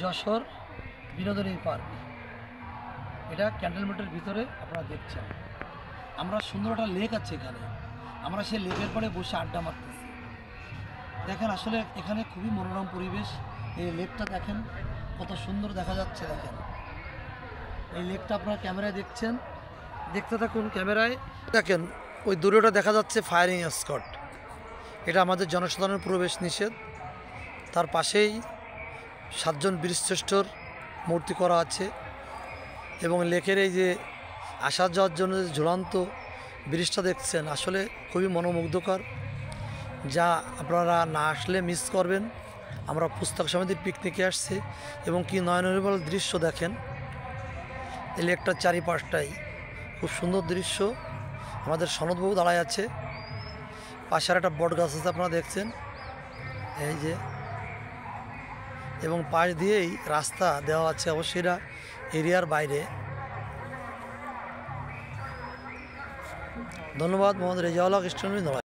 যশোর বিনোদনী park. এটা ক্যান্টনমেন্টের ভিতরে আপনারা দেখছেন। আমরা সুন্দর একটা লেক আছে এখানে, আমরা সেই লেকের পরে বসে আড্ডা মারতেছি। দেখেন আসলে এখানে খুবই মনোরম পরিবেশ। এই লেকটা দেখেন কত সুন্দর দেখা যাচ্ছে। দেখেন এই লেকটা আপনারা ক্যামেরায় দেখছেন, দেখতে থাকুন ক্যামেরায়। দেখেন ওই দূরেটা দেখা যাচ্ছে ফায়ারিং স্কোয়াড। এটা আমাদের জনসাধারণের প্রবেশ নিষেধ। তার পাশেই 7 জন বীরশ্রেষ্ঠর মূর্তি করা আছে এবং লেকের এই যে আসা যাওয়ার জন্য যে ঝুলন্ত ব্রিজটা দেখছেন আসলে খুবই মনোমুগ্ধকর, যা আপনারা না আসলে মিস করবেন। আমরা পুস্তক সমিতির পিকনিকে আসছি এবং কি নয়ননির্মল দৃশ্য দেখেন। এই লেকটার চারিপাশটাই খুব সুন্দর দৃশ্য। আমাদের সনদবাবু দাঁড়ায় আছে, পাশে আর একটা বট গাছ আছে আপনারা দেখছেন এই যে, এবং পাশ দিয়েই রাস্তা দেওয়া আছে অবশ্যই এটা এরিয়ার বাইরে। ধন্যবাদ। মোহাম্মদ রেজাউল হক।